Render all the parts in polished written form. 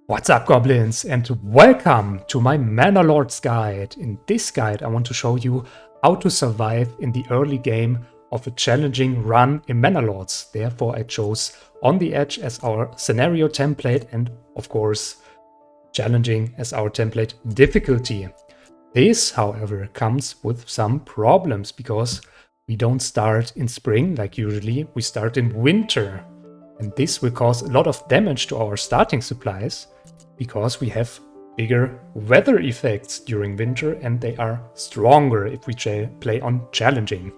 What's up, goblins, and welcome to my Manor Lords guide. In this guide, I want to show you how to survive in the early game of a challenging run in Manor Lords. Therefore, I chose On the Edge as our scenario template and, of course, challenging as our template difficulty. This, however, comes with some problems because we don't start in spring like usually, we start in winter. And this will cause a lot of damage to our starting supplies because we have bigger weather effects during winter and they are stronger if we play on challenging.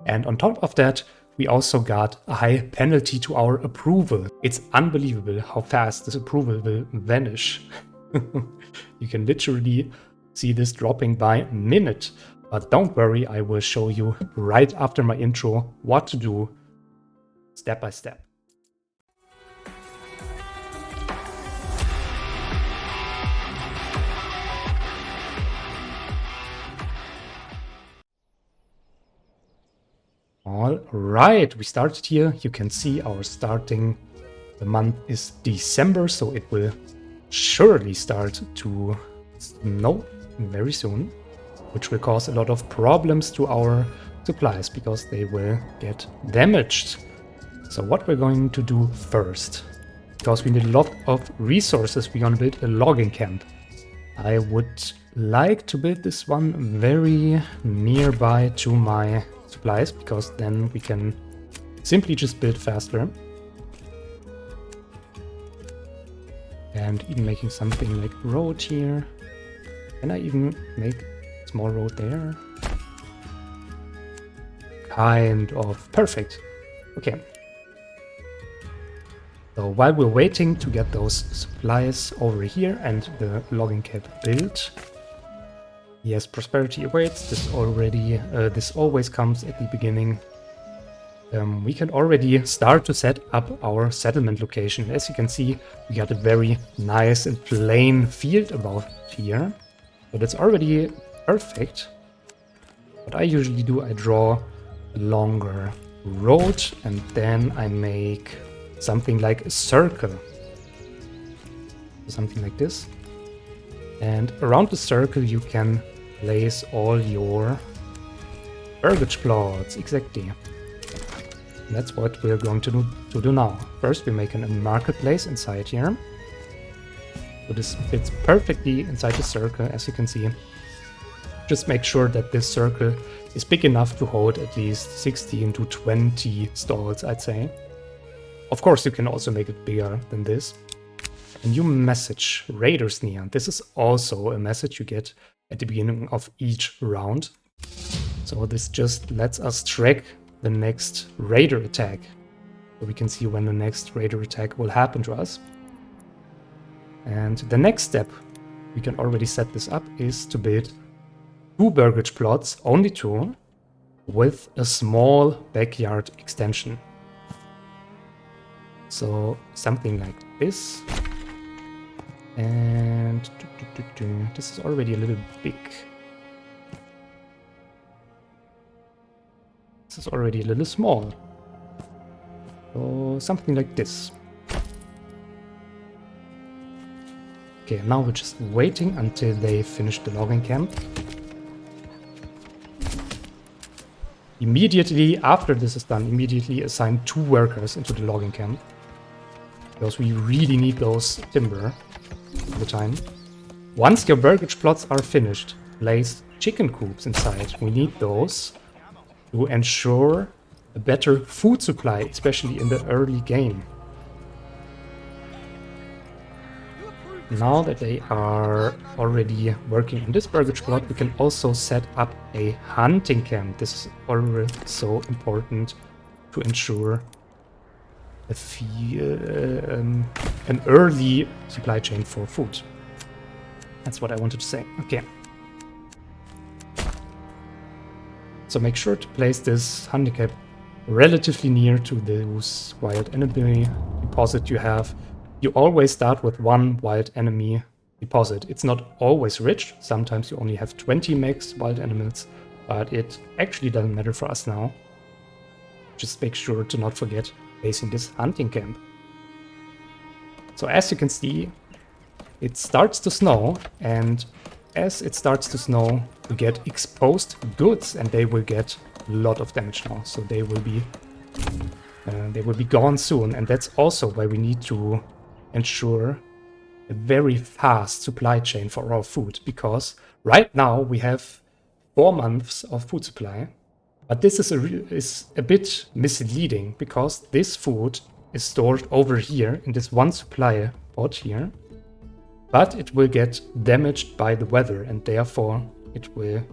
And on top of that, we also got a high penalty to our approval. It's unbelievable how fast this approval will vanish. You can literally see this dropping by a minute. But don't worry, I will show you right after my intro what to do step by step. All right, we started here. You can see our starting, the month is December, so it will surely start to snow very soon, which will cause a lot of problems to our supplies because they will get damaged. So what we're going to do first, because we need a lot of resources, we're going to build a logging camp. I would like to build this one very nearby to my supplies, because then we can simply just build faster. And even making something like road here. Can I even make a small road there? Kind of. Perfect. Okay. So while we're waiting to get those supplies over here and the logging camp built, yes, prosperity awaits. This always comes at the beginning. We can already start to set up our settlement location. As you can see, we got a very nice and plain field about here. So that's already perfect. What I usually do, I draw a longer road and then I make something like a circle. Something like this. And around the circle you can place all your burgage plots, exactly. And that's what we're going to do now. First we make a marketplace inside here. So this fits perfectly inside the circle, as you can see. Just make sure that this circle is big enough to hold at least 16 to 20 stalls, I'd say. Of course you can also make it bigger than this. A new message, raiders near. This is also a message you get at the beginning of each round. So this just lets us track the next raider attack. So we can see when the next raider attack will happen to us. And the next step, we can already set this up, is to build 2 burgage plots, only 2, with a small backyard extension. So something like this. And this is already a little big. This is already a little small. So something like this. Okay, now we're just waiting until they finish the logging camp. Immediately after this is done, immediately assign 2 workers into the logging camp. Because we really need those timber all the time. Once your burgage plots are finished, place chicken coops inside. We need those to ensure a better food supply, especially in the early game. Now that they are already working on this burgage plot, we can also set up a hunting camp. This is already so important to ensure an early supply chain for food. That's what I wanted to say. Okay. So make sure to place this hunting camp relatively near to those wild enemy deposit you have. You always start with 1 wild enemy deposit. It's not always rich. Sometimes you only have 20 max wild animals, but it actually doesn't matter for us now. Just make sure to not forget placing this hunting camp. So as you can see, it starts to snow, and as it starts to snow, we get exposed goods, and they will get a lot of damage now. So they will be gone soon, and that's also why we need to ensure a very fast supply chain for our food, because right now we have 4 months of food supply, but this is a bit misleading, because this food is stored over here in this one supply pot here, but it will get damaged by the weather, and therefore it will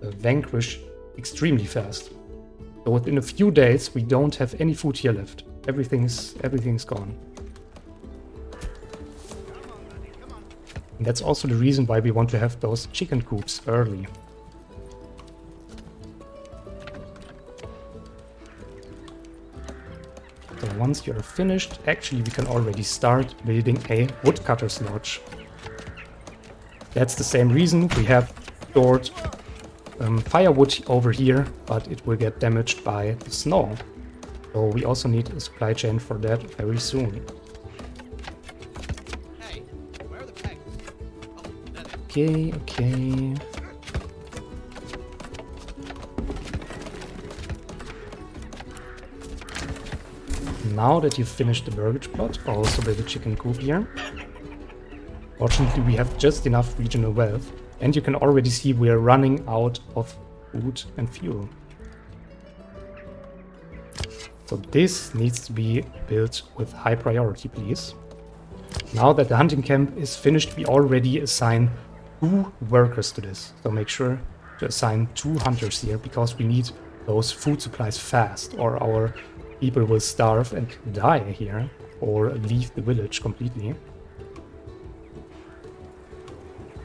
vanquish extremely fast. So within a few days we don't have any food here left. Everything's gone. And that's also the reason why we want to have those chicken coops early. So once you're finished, actually we can already start building a woodcutter's lodge. That's the same reason we have stored firewood over here, but it will get damaged by the snow. So we also need a supply chain for that very soon. Okay. Now that you've finished the burgage plot, also build a chicken coop here. Fortunately, we have just enough regional wealth, and you can already see we're running out of food and fuel. So this needs to be built with high priority, please. Now that the hunting camp is finished, we already assign 2 workers to this. So make sure to assign 2 hunters here, because we need those food supplies fast, or our people will starve and die here, or leave the village completely.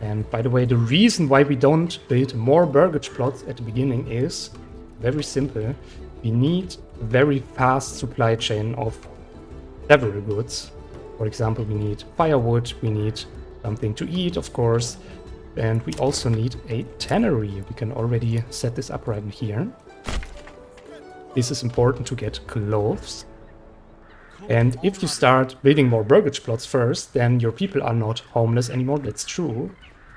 And by the way, the reason why we don't build more burgage plots at the beginning is very simple. We need a very fast supply chain of several goods. For example, we need firewood, we need something to eat, of course, and we also need a tannery. We can already set this up right in here. This is important to get clothes. And if you start building more burgage plots first, then your people are not homeless anymore, that's true.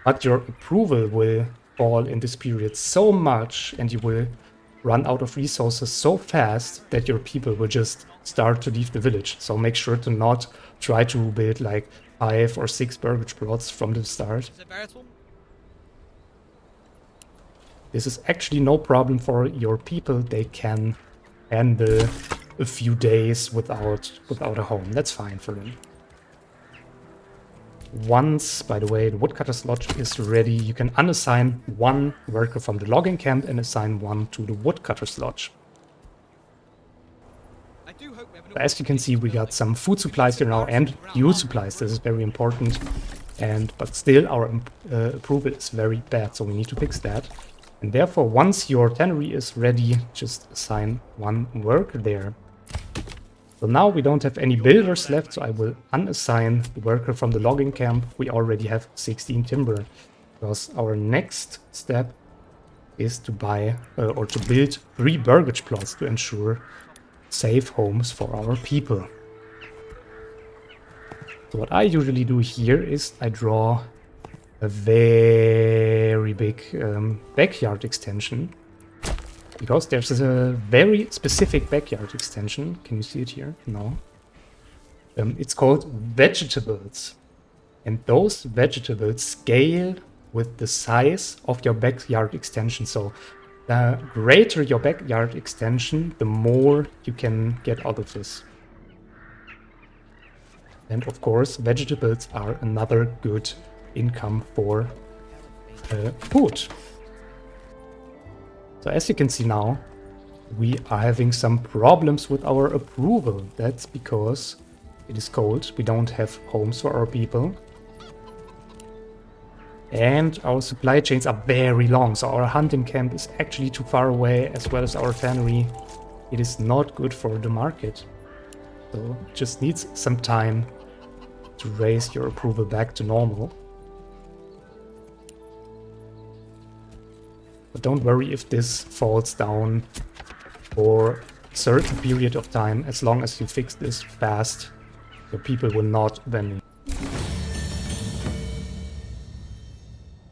But your approval will fall in this period so much, and you will run out of resources so fast that your people will just start to leave the village. So make sure to not try to build like 5 or 6 burgage plots from the start. This is actually no problem for your people. They can handle a few days without a home. That's fine for them. Once, by the way, the woodcutter's lodge is ready, you can unassign 1 worker from the logging camp and assign 1 to the woodcutter's lodge. As you can see, we got some food supplies here now and fuel supplies. This is very important. But still, our approval is very bad, so we need to fix that. And therefore, once your tannery is ready, just assign 1 worker there. So now we don't have any builders left, so I will unassign the worker from the logging camp. We already have 16 timber, because our next step is to buy or to build 3 burgage plots to ensure safe homes for our people. So what I usually do here is I draw a very big backyard extension. Because there's a very specific backyard extension. Can you see it here? No. It's called vegetables. And those vegetables scale with the size of your backyard extension. So the greater your backyard extension, the more you can get out of this. And of course, vegetables are another good income for food. So as you can see now, we are having some problems with our approval. That's because it is cold, we don't have homes for our people. And our supply chains are very long, so our hunting camp is actually too far away, as well as our tannery. It is not good for the market. So it just needs some time to raise your approval back to normal. But don't worry if this falls down for a certain period of time. As long as you fix this fast, your people will not vanish.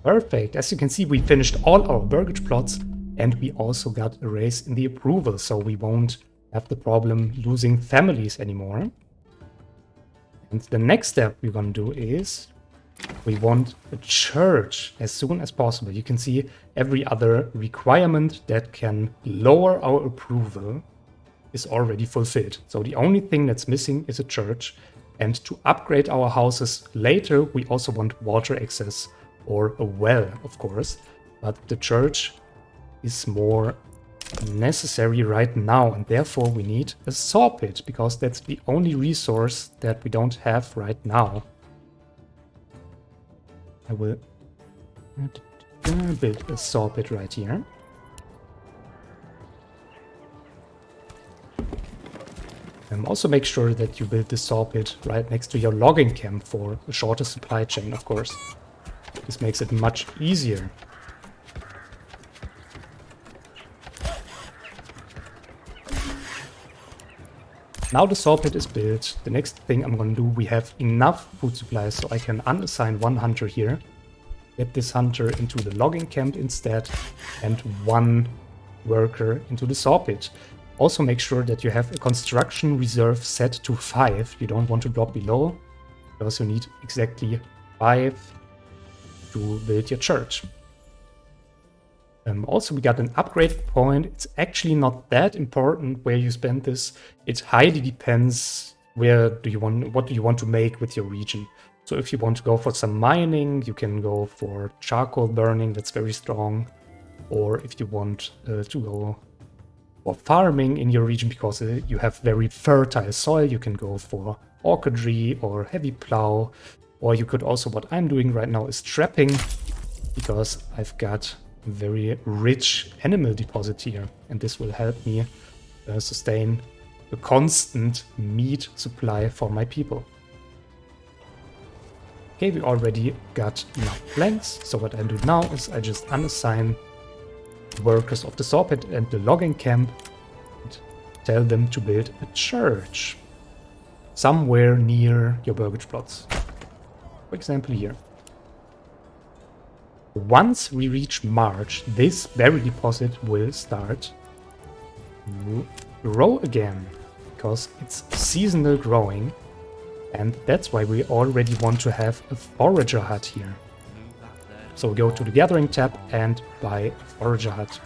Perfect. As you can see, we finished all our burgage plots and we also got a raise in the approval, so we won't have the problem losing families anymore. And the next step we're gonna do is we want a church as soon as possible. You can see every other requirement that can lower our approval is already fulfilled. So the only thing that's missing is a church. And to upgrade our houses later, we also want water access or a well, of course. But the church is more necessary right now, and therefore we need a saw pit, because that's the only resource that we don't have right now. I will build a saw pit right here. Also make sure that you build the saw pit right next to your logging camp for a shorter supply chain, of course. This makes it much easier. Now the saw pit is built. The next thing I'm gonna do, we have enough food supplies so I can unassign one hunter here. Get this hunter into the logging camp instead, and one worker into the saw pit. Also make sure that you have a construction reserve set to 5. You don't want to drop below, because you need exactly 5 to build your church. Also, we got an upgrade point. It's actually not that important where you spend this. It highly depends what do you want to make with your region. So if you want to go for some mining, you can go for charcoal burning, that's very strong. Or if you want to go for farming in your region because you have very fertile soil, you can go for orchardry or heavy plow. Or you could also, what I'm doing right now is trapping, because I've got a very rich animal deposit here, and this will help me sustain a constant meat supply for my people. Okay, we already got enough planks, so what I do now is I just unassign workers of the saw pit and the logging camp and tell them to build a church somewhere near your burgage plots. For example here. Once we reach March, this berry deposit will start to grow again, because it's seasonal growing, and that's why we already want to have a forager hut here. So we go to the gathering tab and buy a forager hut.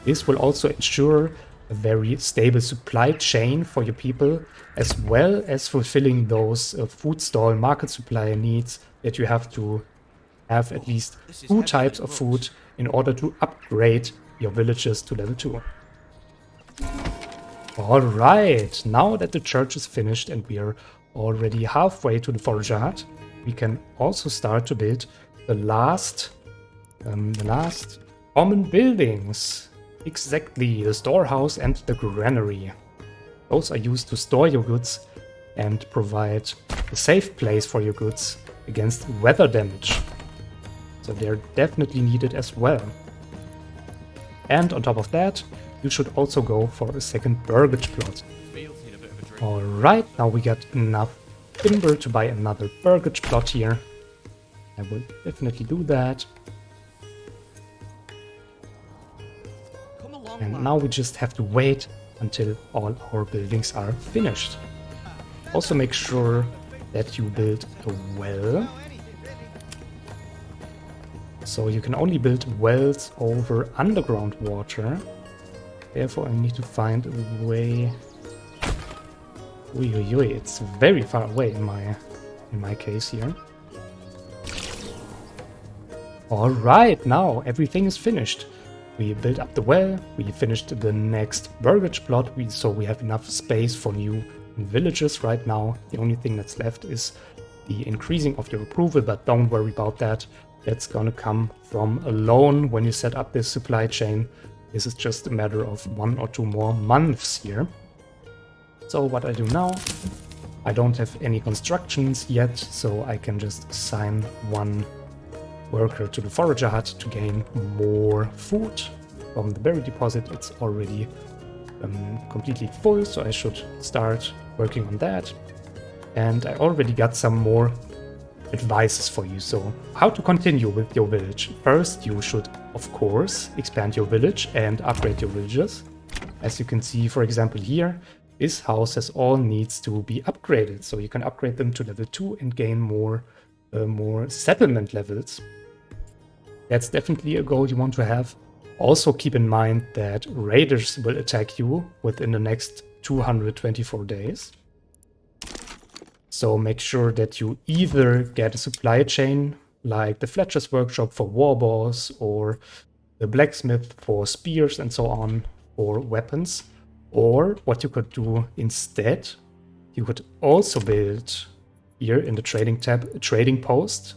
This will also ensure a very stable supply chain for your people, as well as fulfilling those food stall market supply needs that you have to have at least 2 types of food in order to upgrade your villages to level 2. Alright, now that the church is finished and we are already halfway to the forager hut, we can also start to build the last common buildings. Exactly, the storehouse and the granary. Those are used to store your goods and provide a safe place for your goods against weather damage. So they're definitely needed as well. And on top of that, you should also go for a second burgage plot. Alright, now we got enough timber to buy another burgage plot here. I will definitely do that. And now we just have to wait until all our buildings are finished. Also make sure that you build a well. So you can only build wells over underground water. Therefore I need to find a way. It's very far away in my case here. Alright, now everything is finished. We built up the well, we finished the next burgage plot, so we have enough space for new villages right now. The only thing that's left is the increasing of your approval, but don't worry about that. That's gonna come from a loan when you set up this supply chain. This is just a matter of 1 or 2 more months here. So what I do now, I don't have any constructions yet, so I can just assign 1 worker to the forager hut to gain more food. From the berry deposit, it's already completely full, so I should start working on that. And I already got some more advices for you. So how to continue with your village. First, you should, of course, expand your village and upgrade your villagers. As you can see, for example, here, this house has all needs to be upgraded. So you can upgrade them to level 2 and gain more settlement levels. That's definitely a goal you want to have. Also keep in mind that raiders will attack you within the next 224 days. So make sure that you either get a supply chain like the Fletcher's Workshop for warbows or the blacksmith for spears and so on for weapons. Or what you could do instead, you could also build here in the trading tab a trading post,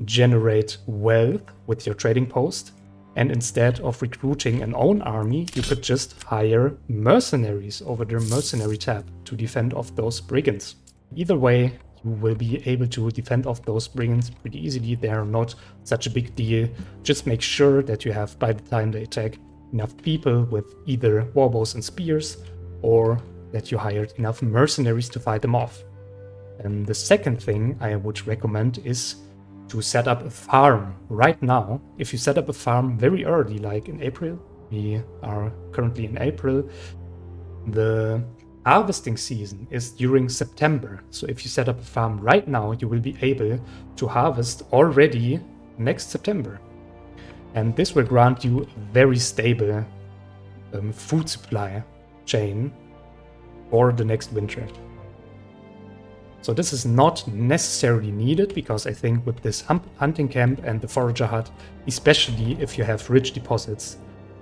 generate wealth with your trading post, and instead of recruiting an own army, you could just hire mercenaries over the mercenary tab to defend off those brigands. Either way, you will be able to defend off those brigands pretty easily. They are not such a big deal. Just make sure that you have, by the time they attack, enough people with either warbows and spears, or that you hired enough mercenaries to fight them off. And the second thing I would recommend is to set up a farm right now. If you set up a farm very early, like in April, we are currently in April, the harvesting season is during September. So if you set up a farm right now, you will be able to harvest already next September. And this will grant you a very stable food supply chain for the next winter. So this is not necessarily needed, because I think with this hunting camp and the forager hut, especially if you have rich deposits,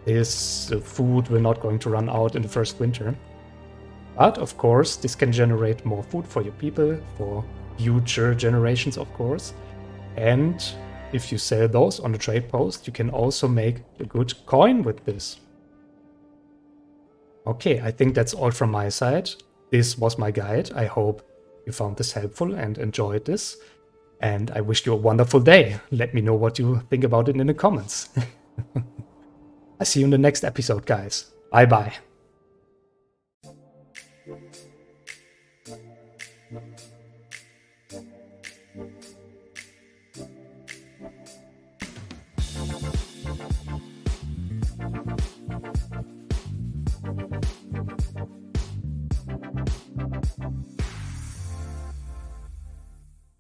this food will not going to run out in the first winter. But of course, this can generate more food for your people, for future generations, of course. And if you sell those on the trade post, you can also make a good coin with this. Okay, I think that's all from my side. This was my guide. I hope you found this helpful and enjoyed this. And I wish you a wonderful day. Let me know what you think about it in the comments. I see you in the next episode, guys. Bye bye.